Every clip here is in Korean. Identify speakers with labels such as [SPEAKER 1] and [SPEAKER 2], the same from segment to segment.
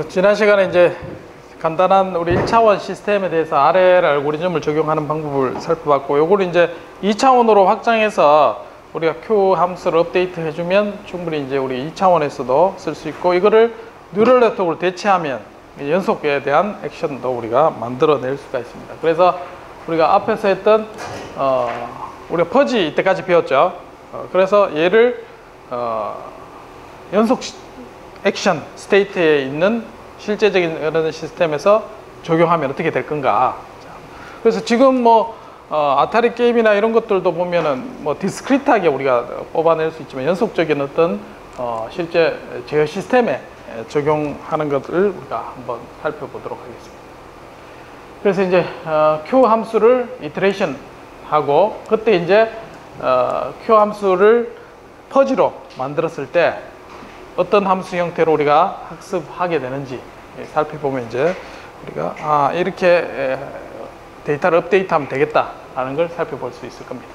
[SPEAKER 1] 지난 시간에 이제 간단한 우리 1차원 시스템에 대해서 RL 알고리즘을 적용하는 방법을 살펴봤고, 요걸 이제 2차원으로 확장해서 우리가 Q 함수를 업데이트 해주면 충분히 이제 우리 2차원에서도 쓸 수 있고, 이거를 뉴럴 네트워크를 대체하면 연속에 대한 액션도 우리가 만들어낼 수가 있습니다. 그래서 우리가 앞에서 했던 우리가 퍼지 이때까지 배웠죠. 그래서 얘를 연속 액션 스테이트에 있는 실제적인 그런 시스템에서 적용하면 어떻게 될 건가. 그래서 지금 뭐 아타리 게임이나 이런 것들도 보면은 뭐 디스크리트하게 우리가 뽑아낼 수 있지만, 연속적인 어떤 실제 제어 시스템에 적용하는 것을 우리가 한번 살펴보도록 하겠습니다. 그래서 이제 Q 함수를 이터레이션 하고, 그때 이제 Q 함수를 퍼지로 만들었을 때 어떤 함수 형태로 우리가 학습하게 되는지 살펴보면 이제 우리가 이렇게 데이터를 업데이트하면 되겠다라는 걸 살펴볼 수 있을 겁니다.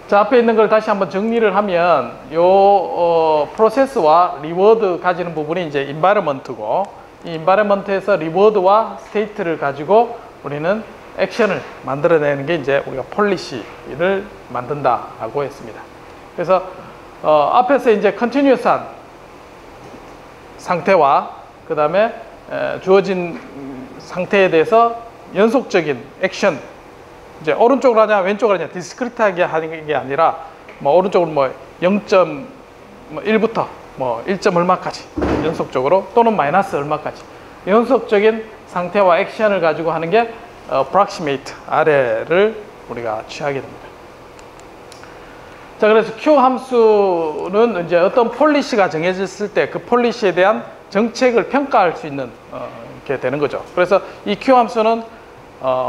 [SPEAKER 1] 자, 앞에 있는 걸 다시 한번 정리를 하면 요 프로세스와 리워드 가지는 부분이 이제 인바이러먼트고, 이 인바이러먼트에서 리워드와 스테이트를 가지고 우리는 액션을 만들어내는 게 이제 우리가 폴리시를 만든다라고 했습니다. 그래서 앞에서 이제 컨티뉴어스한 상태와 그 다음에 주어진 상태에 대해서 연속적인 액션, 이제 오른쪽으로 하냐 왼쪽으로 하냐 디스크리트하게 하는 게 아니라 뭐 오른쪽으로 뭐 0.1부터 뭐 1. 얼마까지 연속적으로, 또는 마이너스 얼마까지 연속적인 상태와 액션을 가지고 하는 게 approximate RL을 우리가 취하게 됩니다. 자, 그래서 Q 함수는 이제 어떤 폴리시가 정해졌을 때 그 폴리시에 대한 정책을 평가할 수 있는 이렇게 되는 거죠. 그래서 이 Q 함수는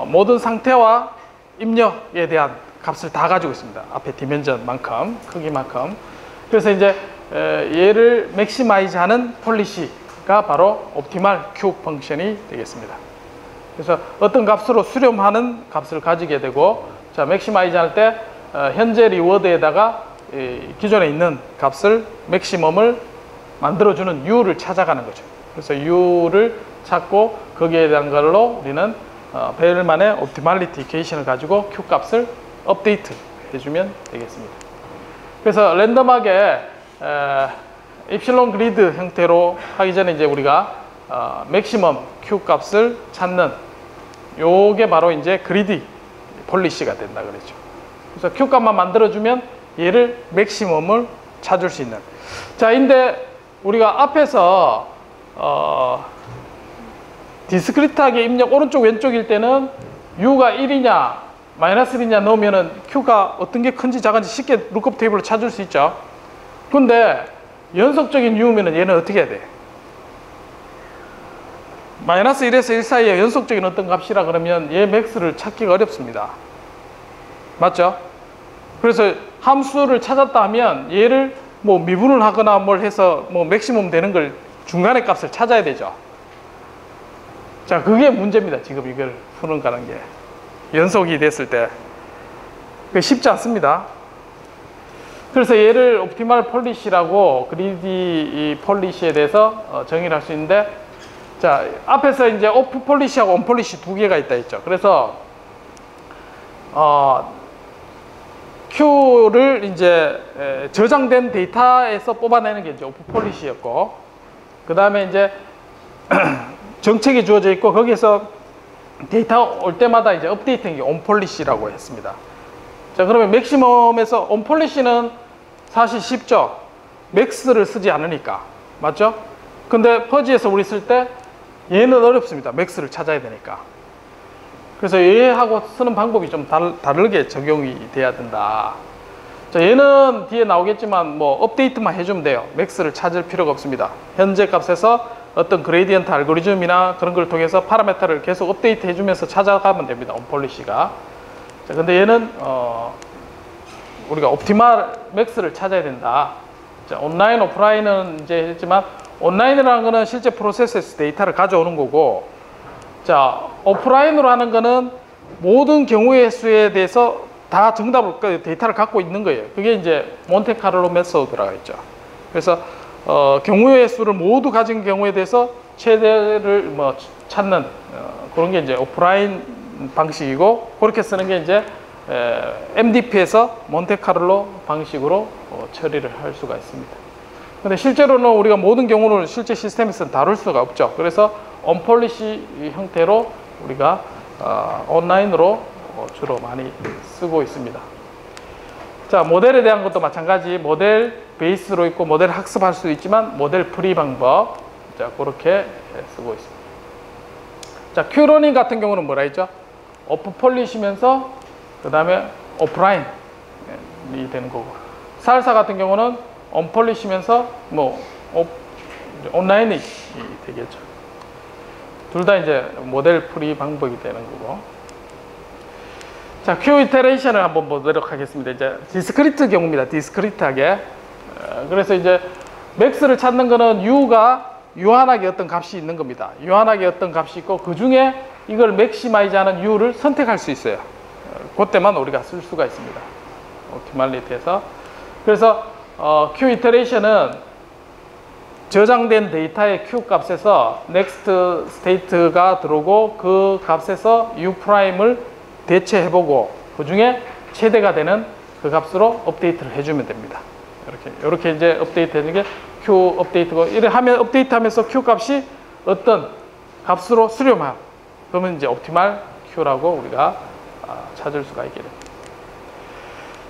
[SPEAKER 1] 모든 상태와 입력에 대한 값을 다 가지고 있습니다. 앞에 디멘전만큼, 크기만큼. 그래서 이제 얘를 맥시마이즈 하는 폴리시가 바로 옵티멀 Q 펑션이 되겠습니다. 그래서 어떤 값으로 수렴하는 값을 가지게 되고, 자, 맥시마이즈 할 때 현재 리워드에다가 기존에 있는 값을 맥시멈을 만들어주는 U를 찾아가는 거죠. 그래서 U를 찾고 거기에 대한 걸로 우리는 베일만의 옵티멀리티 이퀘이션을 가지고 Q 값을 업데이트 해주면 되겠습니다. 그래서 랜덤하게 입실론 그리드 형태로 하기 전에 이제 우리가 맥시멈 Q 값을 찾는 요게 바로 이제 그리디 폴리시가 된다 그랬죠. 그래서 Q 값만 만들어주면 얘를 맥시멈을 찾을 수 있는. 자, 근데 우리가 앞에서 디스크리트하게 입력 오른쪽 왼쪽일 때는 U가 1이냐 마이너스 1이냐 넣으면은 Q가 어떤 게 큰지 작은지 쉽게 룩업 테이블로 찾을 수 있죠. 근데 연속적인 U면은 얘는 어떻게 해야 돼? 마이너스 1에서 1 사이에 연속적인 어떤 값이라 그러면 얘 맥스를 찾기가 어렵습니다. 맞죠? 그래서 함수를 찾았다 하면 얘를 뭐 미분을 하거나 뭘 해서 뭐 맥시멈 되는 걸 중간의 값을 찾아야 되죠. 자, 그게 문제입니다. 지금 이걸 푸는 거라는 게. 연속이 됐을 때. 그게 쉽지 않습니다. 그래서 얘를 옵티멀 폴리시라고 그리디 폴리시에 대해서 정의를 할 수 있는데, 자, 앞에서 이제 오프 폴리시하고 온 폴리시 두 개가 있다 했죠. 그래서 Q를 이제 저장된 데이터에서 뽑아내는 게 이제 오프 폴리시였고, 그 다음에 이제 정책이 주어져 있고 거기에서 데이터 올 때마다 이제 업데이트한 게 온 폴리시라고 했습니다. 자, 그러면 맥시멈에서 온 폴리시는 사실 쉽죠. 맥스를 쓰지 않으니까. 맞죠? 근데 퍼지에서 우리 쓸 때 얘는 어렵습니다. 맥스를 찾아야 되니까. 그래서 얘하고 쓰는 방법이 좀 다르게 적용이 돼야 된다. 자, 얘는 뒤에 나오겠지만 뭐 업데이트만 해주면 돼요. 맥스를 찾을 필요가 없습니다. 현재 값에서 어떤 그레이디언트 알고리즘이나 그런 걸 통해서 파라메터를 계속 업데이트 해주면서 찾아가면 됩니다. 온폴리시가. 자, 근데 얘는 우리가 옵티멀 맥스를 찾아야 된다. 자, 온라인, 오프라인은 이제 했지만, 온라인이라는 거는 실제 프로세스에서 데이터를 가져오는 거고, 자, 오프라인으로 하는 거는 모든 경우의 수에 대해서 다 정답을, 데이터를 갖고 있는 거예요. 그게 이제 몬테카를로 메소드라고 했죠. 그래서 경우의 수를 모두 가진 경우에 대해서 최대를 뭐 찾는 그런 게 이제 오프라인 방식이고, 그렇게 쓰는 게 이제 MDP에서 몬테카를로 방식으로 처리를 할 수가 있습니다. 근데 실제로는 우리가 모든 경우를 실제 시스템에서는 다룰 수가 없죠. 그래서 언폴리시 형태로 우리가 온라인으로 주로 많이 쓰고 있습니다. 자, 모델에 대한 것도 마찬가지. 모델 베이스로 있고 모델 학습할 수도 있지만 모델 프리 방법, 자, 그렇게 쓰고 있습니다. 자, 큐러닝 같은 경우는 뭐라 했죠? 오프 폴리시면서 그 다음에 오프라인이 되는 거고, 살사 같은 경우는 언폴리시면서 뭐 온라인이 되겠죠. 둘 다 이제 모델 프리 방법이 되는 거고. 자, Q 이테레이션을 한번 보도록 하겠습니다. 이제 디스크리트 경우입니다. 디스크리트하게. 그래서 이제 맥스를 찾는 거는 U가 유한하게 어떤 값이 있는 겁니다. 유한하게 어떤 값이 있고, 그 중에 이걸 맥시마이즈 하는 U를 선택할 수 있어요. 그때만 우리가 쓸 수가 있습니다. 옵티멀리티에서. 그래서 Q 이테레이션은 저장된 데이터의 Q 값에서 next state가 들어오고, 그 값에서 U 프라임을 대체해보고, 그 중에 최대가 되는 그 값으로 업데이트를 해주면 됩니다. 이렇게 이제 업데이트 하는 게 Q 업데이트고, 이래 하면 업데이트 하면서 Q 값이 어떤 값으로 수렴하면, 그러면 이제 옵티멀 Q라고 우리가 찾을 수가 있게 됩니다.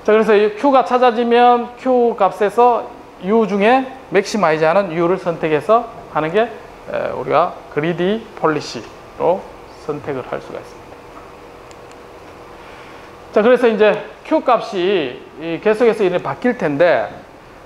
[SPEAKER 1] 자, 그래서 이 Q가 찾아지면 Q 값에서 U 중에 맥시마이즈 하는 U를 선택해서 하는 게 우리가 그리디 폴리시로 선택을 할 수가 있습니다. 자, 그래서 이제 Q 값이 계속해서 이제 바뀔 텐데,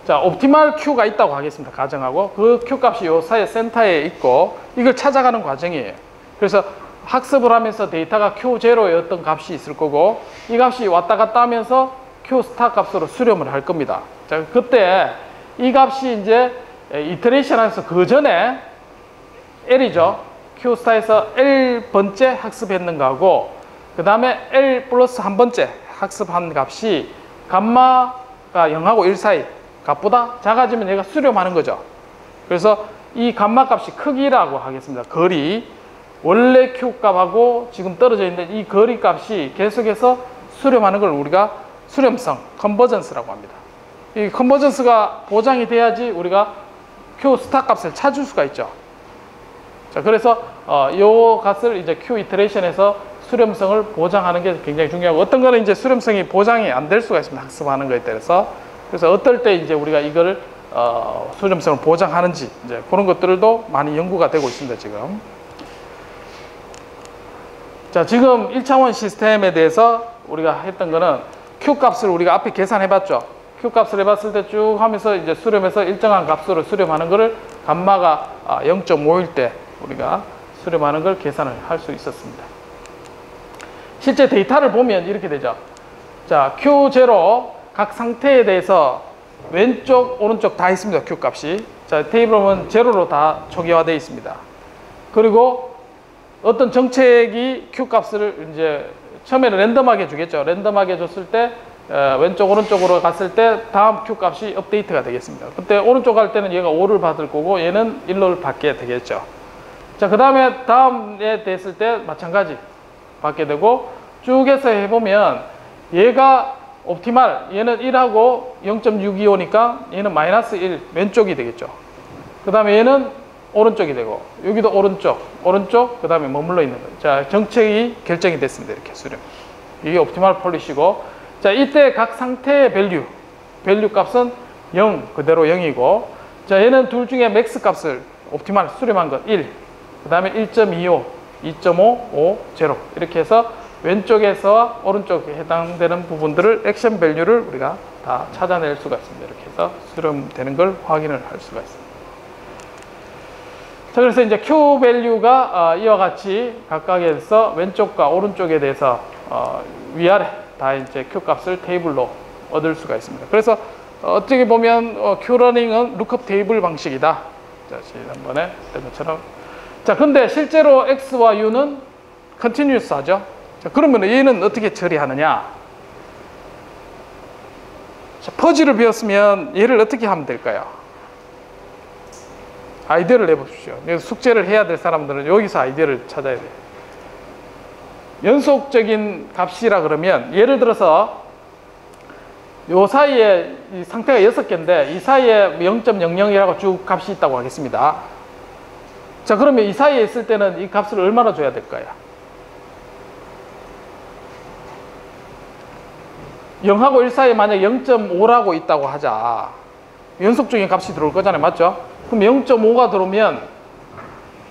[SPEAKER 1] 자, 옵티멀 Q가 있다고 하겠습니다. 가정하고, 그 Q 값이 요 사이 센터에 있고, 이걸 찾아가는 과정이에요. 그래서 학습을 하면서 데이터가 Q0의 어떤 값이 있을 거고, 이 값이 왔다 갔다 하면서 Q 스타 값으로 수렴을 할 겁니다. 자, 그때 이 값이 이제 이터레이션 하면서 그 전에 L이죠. Q 스타에서 L번째 학습했는 거하고, 그 다음에 L 플러스 한 번째 학습한 값이 감마가 0하고 1 사이 값보다 작아지면 얘가 수렴하는 거죠. 그래서 이 감마 값이 크기라고 하겠습니다. 거리, 원래 Q 값하고 지금 떨어져 있는 이 거리 값이 계속해서 수렴하는 걸 우리가 수렴성, 컨버전스라고 합니다. 이 컨버전스가 보장이 돼야지 우리가 Q 스타 값을 찾을 수가 있죠. 자, 그래서 요 값을 이제 Q 이터레이션에서 수렴성을 보장하는 게 굉장히 중요하고, 어떤 거는 이제 수렴성이 보장이 안 될 수가 있습니다. 학습하는 거에 따라서. 그래서 어떨 때 이제 우리가 이걸 수렴성을 보장하는지, 이제 그런 것들도 많이 연구가 되고 있습니다, 지금. 자, 지금 1차원 시스템에 대해서 우리가 했던 거는 Q 값을 우리가 앞에 계산해 봤죠. Q 값을 해봤을 때 쭉 하면서 이제 수렴해서 일정한 값으로 수렴하는 거를 감마가 0.5일 때 우리가 수렴하는 걸 계산을 할 수 있었습니다. 실제 데이터를 보면 이렇게 되죠. 자, Q0 각 상태에 대해서 왼쪽, 오른쪽 다 있습니다. Q 값이. 자, 테이블 보면 제로로 다 초기화되어 있습니다. 그리고 어떤 정책이 Q 값을 이제 처음에는 랜덤하게 주겠죠. 랜덤하게 줬을 때 왼쪽, 오른쪽으로 갔을 때 다음 Q 값이 업데이트가 되겠습니다. 그때 오른쪽 갈 때는 얘가 5를 받을 거고 얘는 1을 받게 되겠죠. 자, 그 다음에 다음에 됐을 때 마찬가지 받게 되고, 쭉 해서 해보면 얘가 옵티멀, 얘는 1하고 0.625니까 얘는 마이너스 1 왼쪽이 되겠죠. 그 다음에 얘는 오른쪽이 되고, 여기도 오른쪽, 그 다음에 머물러 있는 거예요. 자, 정책이 결정이 됐습니다. 이렇게 수렴. 이게 옵티멀 폴리시고, 자, 이때 각 상태의 밸류 값은 0, 그대로 0이고, 자, 얘는 둘 중에 맥스 값을 옵티멀 수렴한 것 1, 그 다음에 1.25, 2.5, 5, 0 이렇게 해서 왼쪽에서 오른쪽에 해당되는 부분들을 액션 밸류를 우리가 다 찾아낼 수가 있습니다. 이렇게 해서 수렴되는 걸 확인을 할 수가 있습니다. 자, 그래서 이제 Q 밸류가 이와 같이 각각에서 왼쪽과 오른쪽에 대해서 위아래 다 이제 Q 값을 테이블로 얻을 수가 있습니다. 그래서 어떻게 보면 Q러닝은 룩업 테이블 방식이다. 자, 지난번에 했던 것처럼. 자, 근데 실제로 X와 U는 컨티뉴스 하죠. 자, 그러면 얘는 어떻게 처리하느냐? 자, 퍼즐을 배웠으면 얘를 어떻게 하면 될까요? 아이디어를 내보십시오. 숙제를 해야 될 사람들은 여기서 아이디어를 찾아야 돼요. 연속적인 값이라 그러면 예를 들어서 요 사이에 이 상태가 6개인데 이 사이에 0.00이라고 쭉 값이 있다고 하겠습니다. 자, 그러면 이 사이에 있을 때는 이 값을 얼마나 줘야 될까요? 0하고 1 사이에 만약 0.5라고 있다고 하자. 연속적인 값이 들어올 거잖아요. 맞죠? 그럼 0.5가 들어오면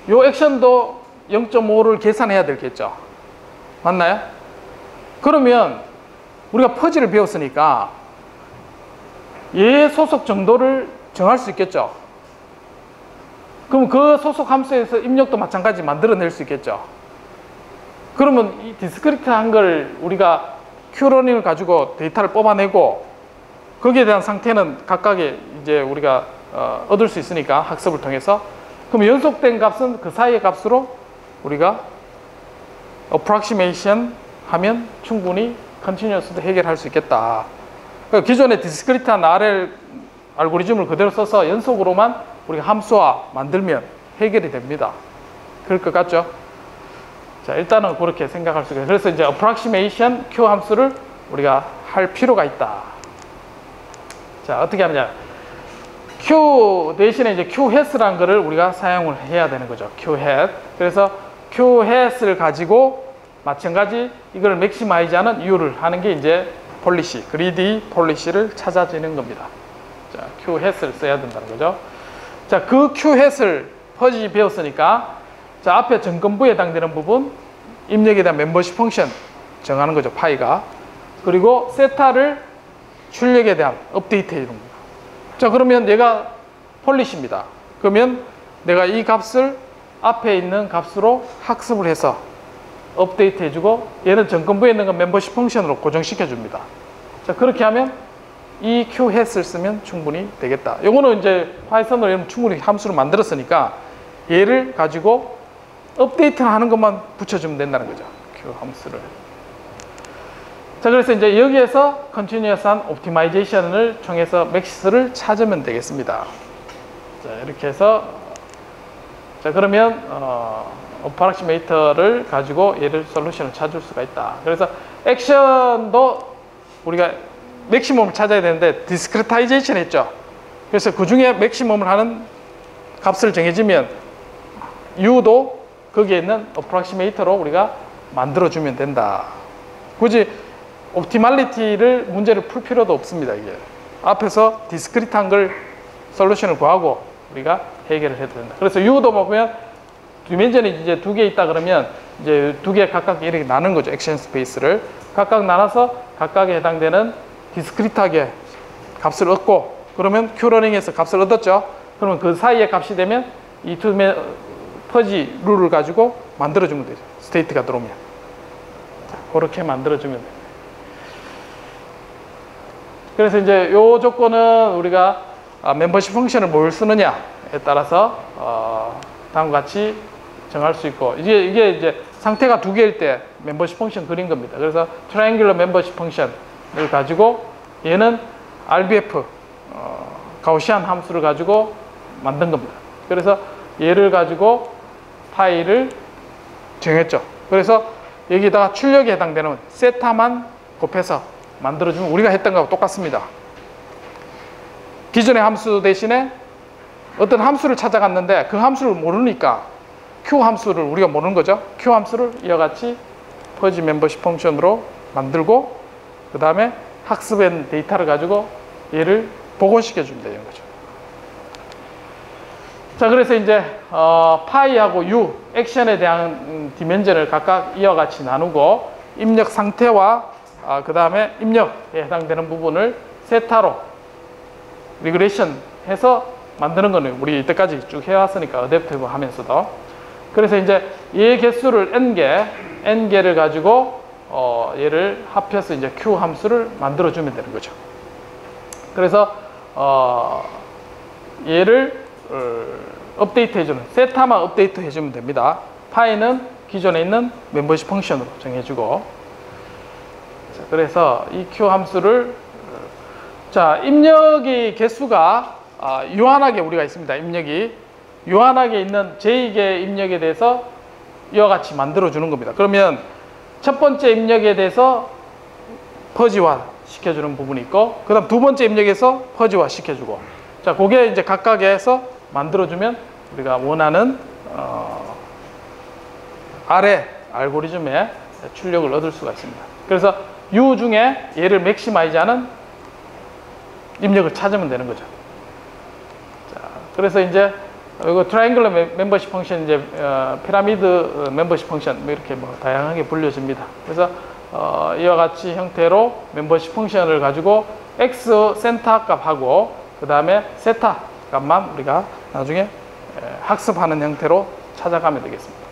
[SPEAKER 1] 요 액션도 0.5를 계산해야 되겠죠. 맞나요? 그러면 우리가 퍼지를 배웠으니까 얘 소속 정도를 정할 수 있겠죠. 그럼 그 소속 함수에서 입력도 마찬가지 만들어낼 수 있겠죠. 그러면 이 디스크리트한 걸 우리가 Q러닝을 가지고 데이터를 뽑아내고 거기에 대한 상태는 각각의 이제 우리가 얻을 수 있으니까 학습을 통해서 그럼 연속된 값은 그 사이의 값으로 우리가 approximation 하면 충분히 continuous도 해결할 수 있겠다. 그러니까 기존의 디스크리트한 RL 알고리즘을 그대로 써서 연속으로만 우리가 함수화 만들면 해결이 됩니다. 그럴 것 같죠? 자, 일단은 그렇게 생각할 수 있어요. 그래서 이제 approximation Q 함수를 우리가 할 필요가 있다. 자, 어떻게 하느냐. Q 대신에 이제 QHAT라는 거를 우리가 사용을 해야 되는 거죠. QHAT. 그래서 QHAT을 가지고 마찬가지 이걸 맥시마이즈하는 이유를 하는 게 이제 폴리시, 그리디 폴리시를 찾아지는 겁니다. 자, QHAT을 써야 된다는 거죠. 자, 그 QHAT을 퍼지 배웠으니까 자, 앞에 정건부에 해당되는 부분 입력에 대한 멤버십 펑션 정하는 거죠. 파이가. 그리고 세타를 출력에 대한 업데이트 해주는 겁니다. 자, 그러면 얘가 폴리시입니다. 그러면 내가 이 값을 앞에 있는 값으로 학습을 해서 업데이트 해주고 얘는 정건부에 있는 건 멤버십 펑션으로 고정시켜 줍니다. 자, 그렇게 하면 이 QHAT을 쓰면 충분히 되겠다. 요거는 이제 파이썬으로 충분히 함수를 만들었으니까 얘를 가지고 업데이트 하는 것만 붙여주면 된다는 거죠. Q 함수를. 자, 그래서 이제 여기에서 컨티뉴어스한 옵티마이제이션을 통해서 맥시스를 찾으면 되겠습니다. 자, 이렇게 해서 자, 그러면 어프락시메이터를 가지고 얘를 솔루션을 찾을 수가 있다. 그래서 액션도 우리가 맥시멈을 찾아야 되는데 디스크리타이제이션 했죠. 그래서 그 중에 맥시멈을 하는 값을 정해지면 U도 거기에 있는 어프락시메이터로 우리가 만들어주면 된다. 굳이 옵티말리티를 문제를 풀 필요도 없습니다. 이게 앞에서 디스크리트한 걸 솔루션을 구하고 우리가 해결을 해도 된다. 그래서 U도 보면 디멘전이 이제 2개 있다 그러면 이제 2개 각각 이렇게 나눈 거죠. 액션 스페이스를 각각 나눠서 각각에 해당되는 디스크리트하게 값을 얻고 그러면 Q러닝에서 값을 얻었죠. 그러면 그 사이에 값이 되면 이 퍼지 룰을 가지고 만들어주면 되죠. 스테이트가 들어오면. 자, 그렇게 만들어주면 돼요. 그래서 이제 요 조건은 우리가 멤버십 펑션을 뭘 쓰느냐에 따라서 다음과 같이 정할 수 있고 이게 이제 상태가 2개일 때 멤버십 펑션 그린 겁니다. 그래서 트라이앵귤러 멤버십 펑션을 가지고 얘는 RBF 가우시안 함수를 가지고 만든 겁니다. 그래서 얘를 가지고 파이를 정했죠. 그래서 여기다가 출력에 해당되는 세타만 곱해서 만들어주면 우리가 했던 거하고 똑같습니다. 기존의 함수 대신에 어떤 함수를 찾아갔는데 그 함수를 모르니까 Q 함수를 우리가 모르는 거죠. Q 함수를 이와 같이 퍼지 멤버십 펑션으로 만들고 그 다음에 학습한 데이터를 가지고 얘를 복원시켜 주면 되는 거죠. 자, 그래서 이제 파이하고 U 액션에 대한 디멘전을 각각 이와 같이 나누고 입력 상태와 그 다음에 입력에 해당되는 부분을 세타로 리그레이션 해서 만드는 거는 우리 이때까지 쭉 해왔으니까 어댑티브 하면서도. 그래서 이제 얘 개수를 n개를 가지고 얘를 합해서 이제 Q 함수를 만들어주면 되는 거죠. 그래서 얘를 업데이트 해주는 세타만 업데이트 해주면 됩니다. 파이는 기존에 있는 멤버십 펑션으로 정해주고. 자, 그래서 이 Q 함수를 자, 입력의 개수가 유한하게 우리가 있습니다. 입력이 유한하게 있는 제2개 입력에 대해서 이와 같이 만들어 주는 겁니다. 그러면 첫 번째 입력에 대해서 퍼지화 시켜주는 부분이 있고, 그 다음 두 번째 입력에서 퍼지화 시켜주고, 자, 그게 이제 각각에서 만들어주면 우리가 원하는 아래 알고리즘의 출력을 얻을 수가 있습니다. 그래서 U 중에 얘를 맥시마이즈하는 입력을 찾으면 되는 거죠. 자, 그래서 이제 이거 트라이앵글러 멤버십 펑션, 이제 피라미드 멤버십 펑션, 뭐 이렇게 뭐 다양하게 불려집니다. 그래서 이와 같이 형태로 멤버십 펑션을 가지고 x 센터 값하고 그 다음에 세타 값만 우리가 나중에 학습하는 형태로 찾아가면 되겠습니다.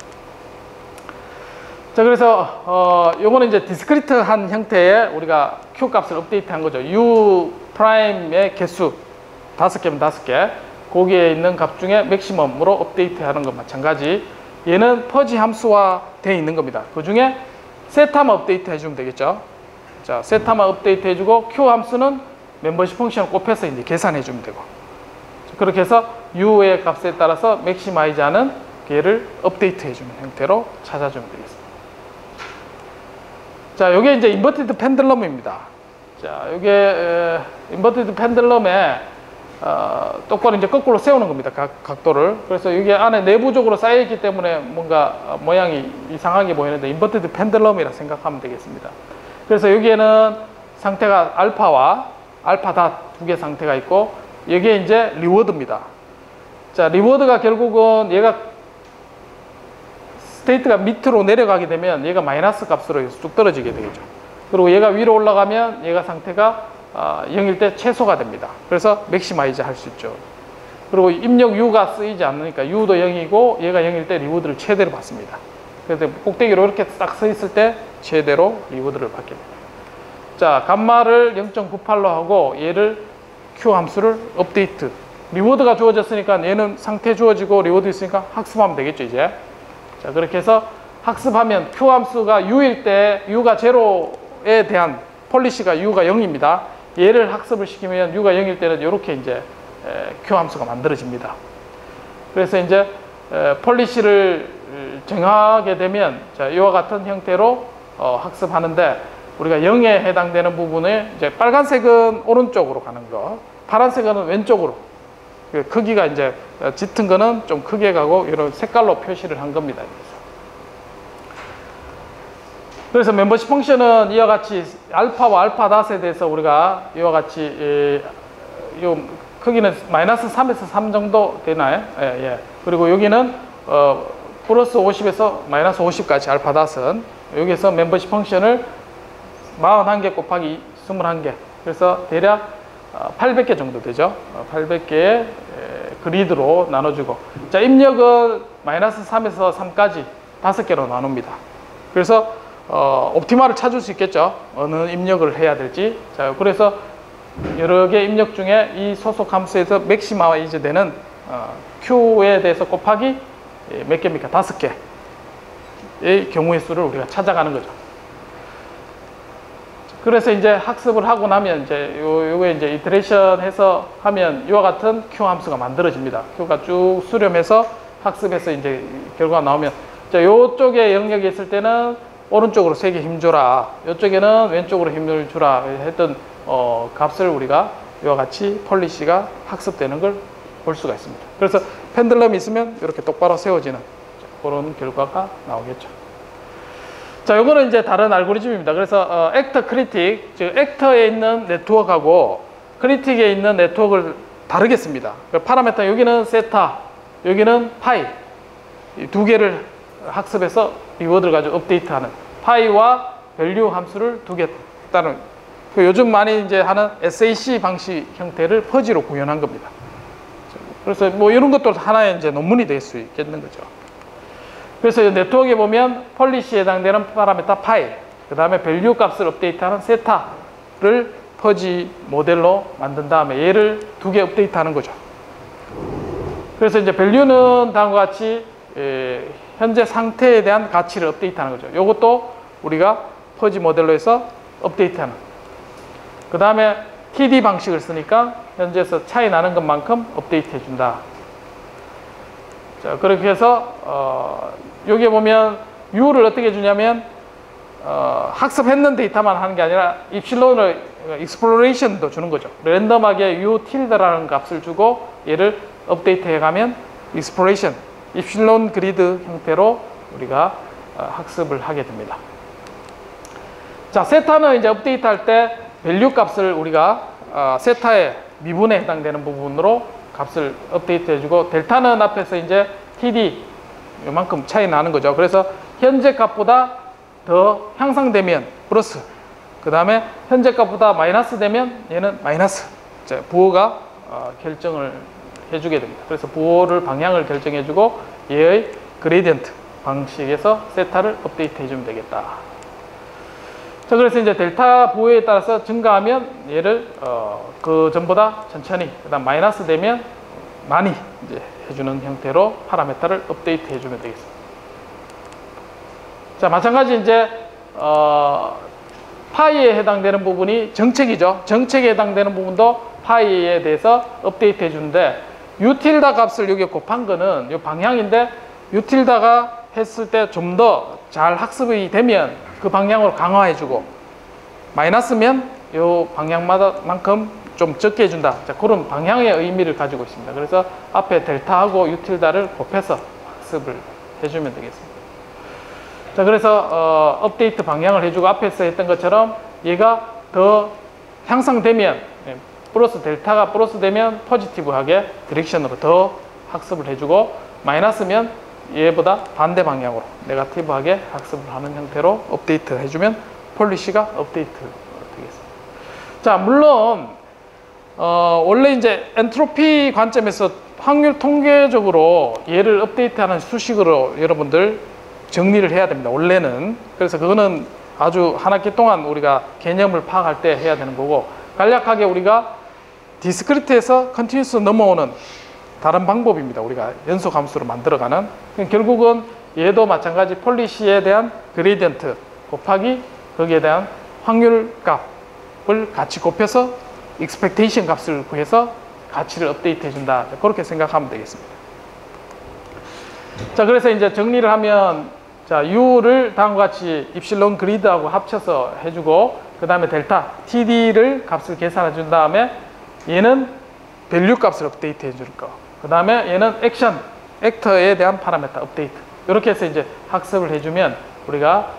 [SPEAKER 1] 자, 그래서 요거는 이제 디스크리트한 형태의 우리가 q 값을 업데이트한 거죠. u 프라임의 개수 5개면 5개, 거기에 있는 값 중에 맥시멈으로 업데이트하는 것 마찬가지. 얘는 퍼지 함수화 되어 있는 겁니다. 그 중에 세타만 업데이트 해주면 되겠죠. 자, 세타만 업데이트 해주고 q 함수는 멤버십 펑션을 곱해서 이제 계산해 주면 되고, 그렇게 해서 u의 값에 따라서 맥시마이즈하는 얘를 업데이트 해주는 형태로 찾아주면 되겠습니다. 자, 요게 이제 인버티드 펜들럼입니다. 자, 요게 인버티드 펜들럼에 똑바로 이제 거꾸로 세우는 겁니다. 각도를. 그래서 이게 안에 내부적으로 쌓여 있기 때문에 뭔가 모양이 이상하게 보이는데 인버티드 펜들럼이라 생각하면 되겠습니다. 그래서 여기에는 상태가 알파와 알파 닷 두 개 상태가 있고, 여기에 이제 리워드입니다. 자, 리워드가 결국은 얘가 스테이트가 밑으로 내려가게 되면 얘가 마이너스 값으로 쭉 떨어지게 되겠죠. 그리고 얘가 위로 올라가면 얘가 상태가 0일 때 최소가 됩니다. 그래서 맥시마이즈 할 수 있죠. 그리고 입력 U가 쓰이지 않으니까 U도 0이고 얘가 0일 때 리워드를 최대로 받습니다. 그래서 꼭대기로 이렇게 딱 서 있을 때 최대로 리워드를 받게 됩니다. 자, 감마를 0.98로 하고 얘를 Q 함수를 업데이트. 리워드가 주어졌으니까 얘는 상태 주어지고 리워드 있으니까 학습하면 되겠죠, 이제. 자, 그렇게 해서 학습하면 Q 함수가 U일 때 U가 제로에 대한 폴리시가 U가 0입니다. 얘를 학습을 시키면 U가 0일 때는 이렇게 이제 Q 함수가 만들어집니다. 그래서 이제 폴리시를 정하게 되면 자, 이와 같은 형태로 학습하는데, 우리가 0에 해당되는 부분에 이제 빨간색은 오른쪽으로 가는 거, 파란색은 왼쪽으로, 크기가 이제 짙은 거는 좀 크게 가고 이런 색깔로 표시를 한 겁니다. 그래서 멤버십 펑션은 이와 같이 알파와 알파 닷에 대해서 우리가 이와 같이 요 크기는 마이너스 3에서 3 정도 되나요? 예. 그리고 여기는 플러스 50에서 마이너스 50까지 알파 닷은, 여기서 멤버십 펑션을 41개 곱하기 21개, 그래서 대략 800개 정도 되죠. 800개의 그리드로 나눠주고, 자, 입력은 마이너스 3에서 3까지 5개로 나눕니다. 그래서 옵티마를 찾을 수 있겠죠. 어느 입력을 해야 될지. 자, 그래서 여러 개 입력 중에 이 소속 함수에서 맥시마이즈 되는 Q에 대해서 곱하기 몇 개입니까? 5개의 경우의 수를 우리가 찾아가는 거죠. 그래서 이제 학습을 하고 나면 이제 요게 이제 이터레이션 해서 하면 이와 같은 Q 함수가 만들어집니다. Q가 쭉 수렴해서 학습해서 이제 결과가 나오면, 자, 요쪽에 영역이 있을 때는 오른쪽으로 3개 힘줘라, 이쪽에는 왼쪽으로 힘을 주라 했던 값을 우리가 이와 같이 폴리시가 학습되는 걸 볼 수가 있습니다. 그래서 펜들럼이 있으면 이렇게 똑바로 세워지는 그런 결과가 나오겠죠. 자, 요거는 이제 다른 알고리즘입니다. 그래서 액터 크리틱, 즉 액터에 있는 네트워크하고 크리틱에 있는 네트워크를 다르게 씁니다. 파라메터, 여기는 세타, 여기는 파이, 이 두 개를 학습해서 리워드를 가지고 업데이트하는, 파이와 밸류 함수를 두 개 따른, 요즘 많이 이제 하는 SAC 방식 형태를 퍼지로 구현한 겁니다. 그래서 뭐 이런 것도 하나의 이제 논문이 될 수 있겠는 거죠. 그래서 네트워크에 보면 폴리시에 해당되는 파라메터 파이, 그 다음에 밸류 값을 업데이트하는 세타를 퍼지 모델로 만든 다음에 얘를 두 개 업데이트하는 거죠. 그래서 이제 밸류는 다음과 같이 현재 상태에 대한 가치를 업데이트하는 거죠. 이것도 우리가 퍼지 모델로 해서 업데이트하는. 그 다음에 TD 방식을 쓰니까 현재에서 차이 나는 것만큼 업데이트 해준다. 자, 그렇게 해서 여기에 보면 U를 어떻게 주냐면 학습했는 데이터만 하는 게 아니라 입실론을 익스플로레이션도 주는 거죠. 랜덤하게 U 틸드라는 값을 주고 얘를 업데이트 해가면 익스플로레이션, 입실론 그리드 형태로 우리가 학습을 하게 됩니다. 자, 세타는 이제 업데이트 할 때 밸류 값을 우리가 세타의 미분에 해당되는 부분으로 값을 업데이트 해주고, 델타는 앞에서 이제 TD 요만큼 차이 나는 거죠. 그래서 현재 값보다 더 향상되면 플러스, 그 다음에 현재 값보다 마이너스 되면 얘는 마이너스. 자, 부호가 결정을 해주게 됩니다. 그래서 부호를 방향을 결정해주고 얘의 그레디언트 방식에서 세타를 업데이트 해주면 되겠다. 자, 그래서 이제 델타 부호에 따라서 증가하면 얘를 그 전보다 천천히, 그다음 마이너스 되면 많이 이제 해주는 형태로 파라메타를 업데이트 해주면 되겠습니다. 자, 마찬가지 이제 파이에 해당되는 부분이 정책이죠. 정책에 해당되는 부분도 파이에 대해서 업데이트 해주는데, 유틸다 값을 여기 곱한 거는 이 방향인데, 유틸다가 했을 때 좀 더 잘 학습이 되면 그 방향으로 강화해주고, 마이너스면 이 방향만큼 좀 적게 해준다. 자, 그런 방향의 의미를 가지고 있습니다. 그래서 앞에 델타하고 유틸다를 곱해서 학습을 해주면 되겠습니다. 자, 그래서 업데이트 방향을 해주고, 앞에서 했던 것처럼 얘가 더 향상되면, 플러스 델타가 플러스 되면 포지티브하게 디렉션으로 더 학습을 해주고, 마이너스면 얘보다 반대 방향으로 네거티브하게 학습을 하는 형태로 업데이트 해주면 폴리시가 업데이트 되겠습니다. 자, 물론 원래 이제 엔트로피 관점에서 확률 통계적으로 얘를 업데이트하는 수식으로 여러분들 정리를 해야 됩니다. 원래는. 그래서 그거는 아주 한 학기 동안 우리가 개념을 파악할 때 해야 되는 거고, 간략하게 우리가 디스크리트에서 컨티뉴스 넘어오는 다른 방법입니다. 우리가 연속 함수로 만들어가는. 결국은 얘도 마찬가지 폴리시에 대한 그레디언트 곱하기 거기에 대한 확률 값을 같이 곱해서 expectation 값을 구해서 가치를 업데이트 해준다. 그렇게 생각하면 되겠습니다. 자, 그래서 이제 정리를 하면, 자, U를 다음과 같이 입실론 그리드하고 합쳐서 해주고, 그 다음에 델타, TD를 값을 계산해 준 다음에 얘는 밸류 값을 업데이트 해줄 거. 그 다음에 얘는 액션, 액터에 대한 파라메타 업데이트. 이렇게 해서 이제 학습을 해주면 우리가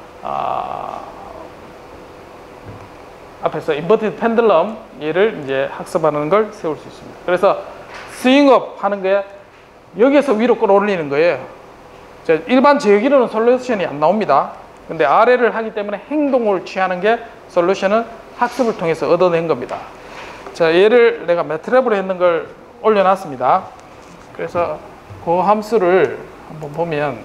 [SPEAKER 1] 앞에서 인버티드 펜들럼 얘를 이제 학습하는 걸 세울 수 있습니다. 그래서 스윙업 하는 게 여기에서 위로 끌어올리는 거예요. 일반 제어기로는 솔루션이 안 나옵니다. 근데 아래를 하기 때문에 행동을 취하는 게 솔루션은 학습을 통해서 얻어낸 겁니다. 자, 얘를 내가 매트랩으로 했는 걸 올려놨습니다. 그래서 그 함수를 한번 보면,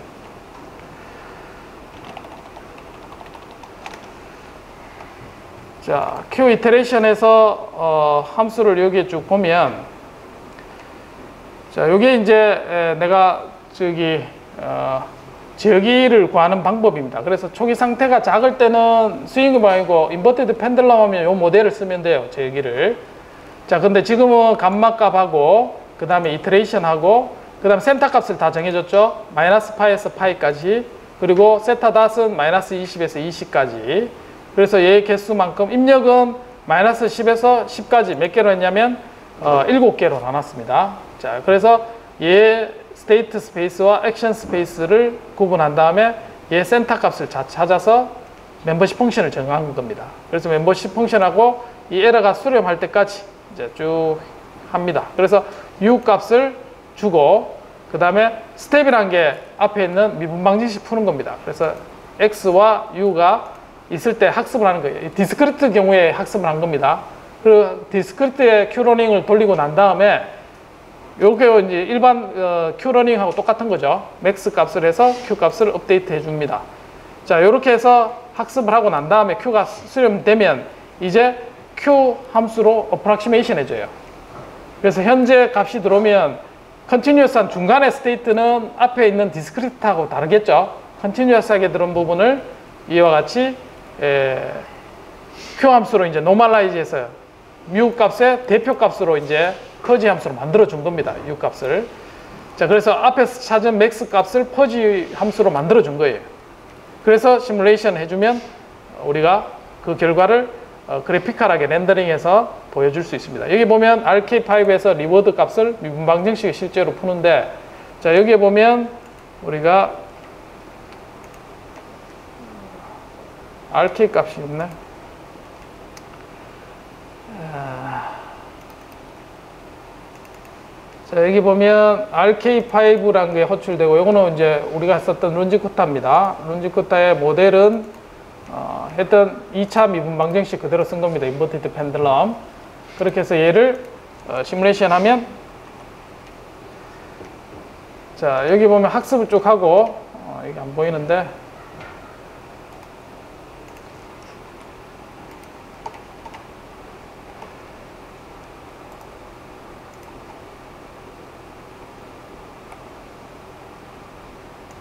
[SPEAKER 1] 자, Q 이터레이션에서 함수를 여기에 쭉 보면, 자, 요게 이제 내가 제어기를 구하는 방법입니다. 그래서 초기 상태가 작을 때는 스윙업 아니고 인버티드 펜들럼 하면 요 모델을 쓰면 돼요. 제어기를. 자, 근데 지금은 감마 값하고 그 다음에 이터레이션하고 그 다음에 센터 값을 다 정해줬죠. 마이너스 파이에서 파이까지, 그리고 세타 닷은 마이너스 20에서 20까지. 그래서 얘 개수만큼 입력은 마이너스 10에서 10까지 몇 개로 했냐면 7개로 나눴습니다. 자, 그래서 얘 스테이트 스페이스와 액션 스페이스를 구분한 다음에 얘 센터 값을 찾아서 멤버십 펑션을 정한 겁니다. 그래서 멤버십 펑션하고 이 에러가 수렴할 때까지 이제 쭉 합니다. 그래서 U 값을 주고, 그 다음에 스텝이라는 게 앞에 있는 미분 방정식 푸는 겁니다. 그래서 X와 U가 있을 때 학습을 하는 거예요. 디스크리트 경우에 학습을 한 겁니다. 그리고 디스크리트의 Q러닝을 돌리고 난 다음에 이렇게 이제 일반 Q러닝하고 똑같은 거죠. 맥스 값을 해서 Q 값을 업데이트 해줍니다. 자, 이렇게 해서 학습을 하고 난 다음에 Q가 수렴되면 이제 Q 함수로 어프락시메이션 해줘요. 그래서 현재 값이 들어오면 컨티뉴어스한 중간의 스테이트는 앞에 있는 디스크리트하고 다르겠죠. 컨티뉴어스하게 들어온 부분을 이와 같이 Q 함수로 이제 노멀라이즈 해서 뮤 값의 대표 값으로 이제 커지 함수로 만들어 준 겁니다. U 값을. 자, 그래서 앞에서 찾은 맥스 값을 퍼지 함수로 만들어 준 거예요. 그래서 시뮬레이션 해주면 우리가 그 결과를 그래피컬하게 렌더링해서 보여줄 수 있습니다. 여기 보면 RK5에서 리워드 값을 미분 방정식을 실제로 푸는데, 자, 여기에 보면 우리가 RK 값이 있네. 자, 여기 보면 RK5라는 게 호출되고, 요거는 이제 우리가 썼던 룬지쿠타입니다. 룬지쿠타의 모델은 했던 2차 미분 방정식 그대로 쓴 겁니다. 인버티드 펜들럼. 그렇게 해서 얘를 시뮬레이션 하면, 자, 여기 보면 학습을 쭉 하고, 이게 안 보이는데,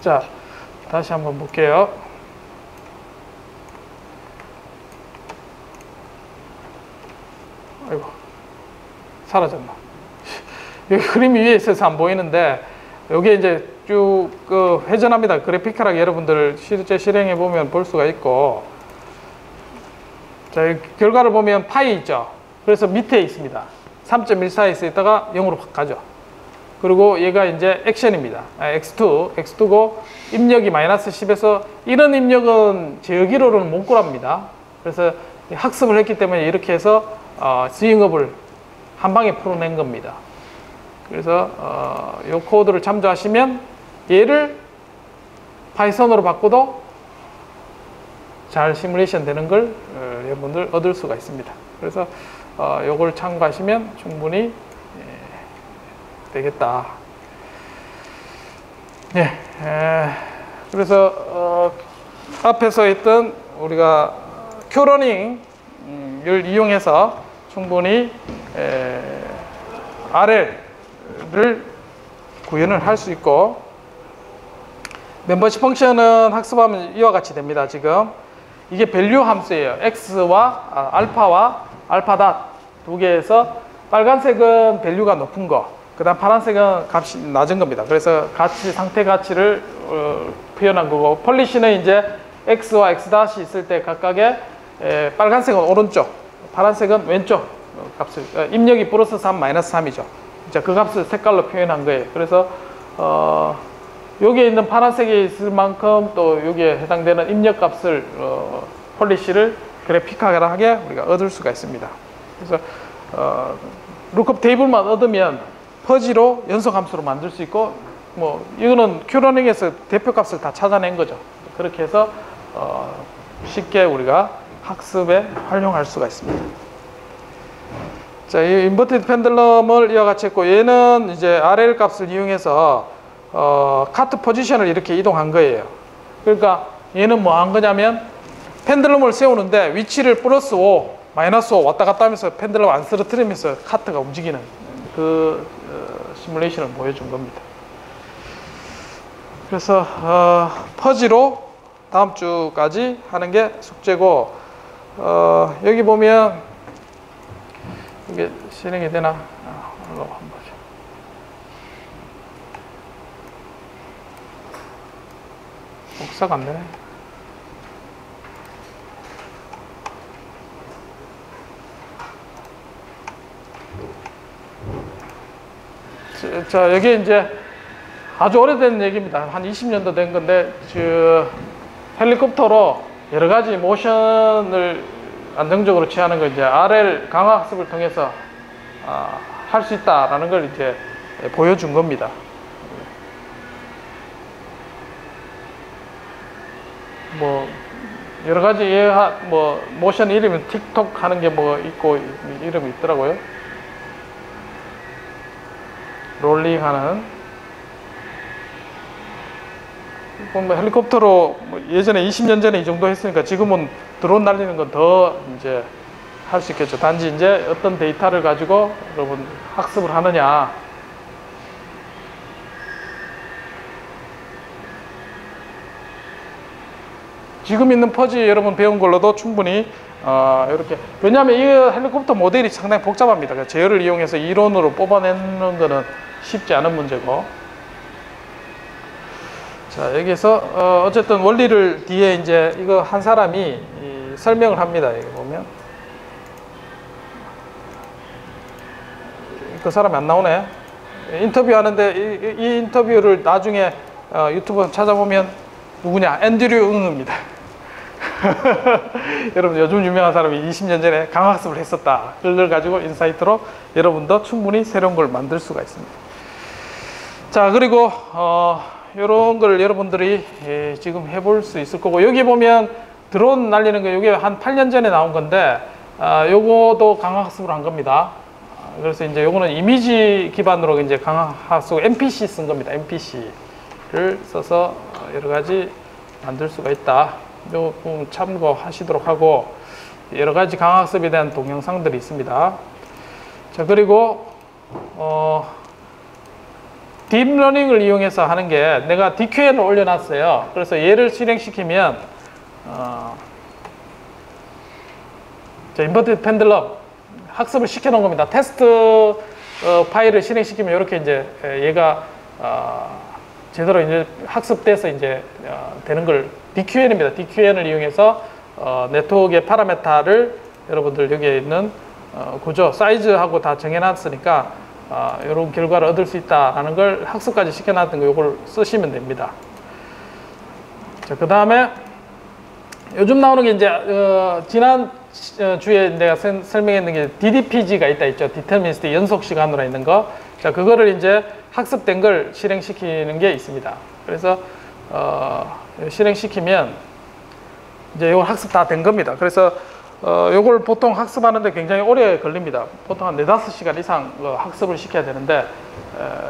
[SPEAKER 1] 자, 다시 한번 볼게요. 아이고, 사라졌나. 여기 그림이 위에 있어서 안 보이는데, 여기에 이제 쭉 회전합니다. 그래피컬하게 여러분들 실제 실행해 보면 볼 수가 있고, 자, 결과를 보면 파이 있죠. 그래서 밑에 있습니다. 3.14에서 있다가 0으로 확 가죠. 그리고 얘가 이제 액션입니다. X2고 입력이 마이너스 10에서 이런 입력은 제 여기로는 못 구합니다. 그래서 학습을 했기 때문에 이렇게 해서 스윙업을 한 방에 풀어낸 겁니다. 그래서 이 코드를 참조하시면 얘를 파이썬으로 바꿔도 잘 시뮬레이션 되는 걸 여러분들 얻을 수가 있습니다. 그래서 요걸 참고하시면 충분히 되겠다. 예, 그래서 앞에서 했던 우리가 큐러닝을 이용해서 충분히 RL을 구현을 할 수 있고, 멤버십 펑션은 학습하면 이와 같이 됩니다. 지금 이게 밸류 함수예요. X와 알파와 알파닷 두 개에서 빨간색은 밸류가 높은 거, 그 다음 파란색은 값이 낮은 겁니다. 그래서 가치, 상태 가치를 표현한 거고, 폴리시는 이제 X와 X닷이 있을 때 각각의 빨간색은 오른쪽, 파란색은 왼쪽 값을, 입력이 플러스 3, 마이너스 3이죠. 자, 그 값을 색깔로 표현한 거예요. 그래서 여기에 있는 파란색이 있을 만큼 또 여기에 해당되는 입력 값을 폴리시를 그래피컬하게 우리가 얻을 수가 있습니다. 그래서 룩업 테이블만 얻으면 퍼지로 연속 함수로 만들 수 있고, 뭐 이거는 큐러닝에서 대표 값을 다 찾아낸 거죠. 그렇게 해서 쉽게 우리가 학습에 활용할 수가 있습니다. 자, 이 인버티드 펜들럼을 이와 같이 했고, 얘는 이제 RL 값을 이용해서 카트 포지션을 이렇게 이동한 거예요. 그러니까 얘는 뭐 한 거냐면 펜들럼을 세우는데 위치를 플러스 5, 마이너스 5 왔다 갔다 하면서 펜들럼 안 쓰러뜨리면서 카트가 움직이는 그 시뮬레이션을 보여준 겁니다. 그래서 퍼지로 다음 주까지 하는 게 숙제고, 여기 보면 이게 실행이 되나? 한번 보죠. 복사가 안 되네. 자, 여기 이제 아주 오래된 얘기입니다. 한 20년도 된 건데, 헬리콥터로 여러 가지 모션을 안정적으로 취하는 거 이제 RL 강화 학습을 통해서 할 수 있다라는 걸 이제 보여준 겁니다. 뭐 여러 가지 뭐 모션 이름은 틱톡 하는 게 뭐 있고 이름이 있더라고요. 롤링 하는. 뭐 헬리콥터로 뭐 예전에 20년 전에 이 정도 했으니까 지금은 드론 날리는 건 더 이제 할 수 있겠죠. 단지 이제 어떤 데이터를 가지고 여러분 학습을 하느냐. 지금 있는 퍼지 여러분 배운 걸로도 충분히 이렇게, 왜냐하면 이 헬리콥터 모델이 상당히 복잡합니다. 제어를 이용해서 이론으로 뽑아내는 거는 쉽지 않은 문제고, 자, 여기서 어쨌든 원리를 뒤에 이제 이거 한 사람이 설명을 합니다. 여기 보면 그 사람이 안 나오네. 인터뷰하는데 이 인터뷰를 나중에 유튜브 찾아보면 누구냐? 앤드류 응입니다. 여러분, 요즘 유명한 사람이 20년 전에 강학습을 했었다. 그걸 가지고 인사이트로 여러분도 충분히 새로운 걸 만들 수가 있습니다. 자, 그리고 이런 걸 여러분들이 지금 해볼 수 있을 거고, 여기 보면 드론 날리는 거, 이게 한 8년 전에 나온 건데 요거도 강학습으로 한 겁니다. 그래서 이제 요거는 이미지 기반으로 이제 강학습 MPC 쓴 겁니다. MPC를 써서 여러 가지 만들 수가 있다. 요 부분 참고하시도록 하고, 여러 가지 강학습에 대한 동영상들이 있습니다. 자, 그리고 딥러닝을 이용해서 하는 게, 내가 DQN을 올려놨어요. 그래서 얘를 실행시키면 인버티드 펜들럼 학습을 시켜놓은 겁니다. 테스트 파일을 실행시키면 이렇게 이제 얘가 제대로 이제 학습돼서 이제 되는 걸 DQN입니다. DQN을 이용해서 네트워크의 파라메타를 여러분들 여기에 있는 구조, 사이즈하고 다 정해놨으니까 이런 결과를 얻을 수 있다라는 걸 학습까지 시켜놨던 거, 이걸 쓰시면 됩니다. 자, 그 다음에 요즘 나오는 게 이제 지난 주에 내가 설명했는 게 DDPG가 있다 있죠. 디터미니스틱 연속 시간으로 있는 거. 자, 그거를 이제 학습된 걸 실행시키는 게 있습니다. 그래서 실행시키면 이제 이거 학습 다 된 겁니다. 그래서 요걸 보통 학습하는데 굉장히 오래 걸립니다. 보통 한 4-5시간 이상 학습을 시켜야 되는데,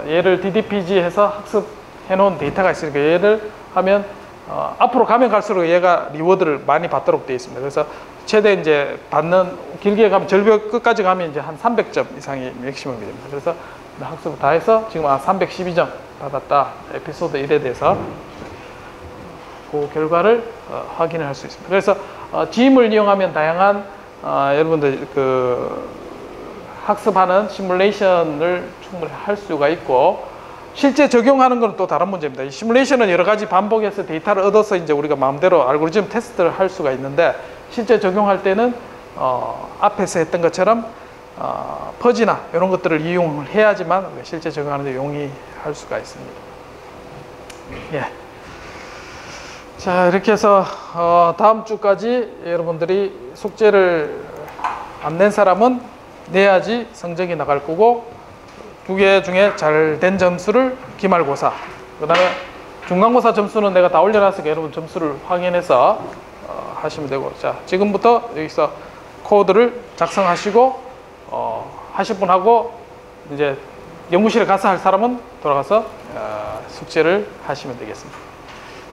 [SPEAKER 1] 얘를 DDPG 해서 학습해 놓은 데이터가 있으니까 얘를 하면 앞으로 가면 갈수록 얘가 리워드를 많이 받도록 되어 있습니다. 그래서 최대 이제 받는, 길게 가면 절벽 끝까지 가면 이제 한 300점 이상이 맥시멈이 됩니다. 그래서 학습을 다 해서 지금 312점 받았다. 에피소드 1에 대해서 그 결과를 확인을 할 수 있습니다. 그래서 GIM을 이용하면 다양한 여러분들 그 학습하는 시뮬레이션을 충분히 할 수가 있고, 실제 적용하는 건 또 다른 문제입니다. 이 시뮬레이션은 여러 가지 반복해서 데이터를 얻어서 이제 우리가 마음대로 알고리즘 테스트를 할 수가 있는데, 실제 적용할 때는 앞에서 했던 것처럼 퍼지나 이런 것들을 이용을 해야지만 실제 적용하는 데 용이할 수가 있습니다. 예. 자, 이렇게 해서 다음 주까지 여러분들이 숙제를 안 낸 사람은 내야지 성적이 나갈 거고, 2개 중에 잘 된 점수를 기말고사, 그 다음에 중간고사 점수는 내가 다 올려놨으니까 여러분 점수를 확인해서 하시면 되고, 자, 지금부터 여기서 코드를 작성하시고 하실 분 하고, 이제 연구실에 가서 할 사람은 돌아가서 숙제를 하시면 되겠습니다.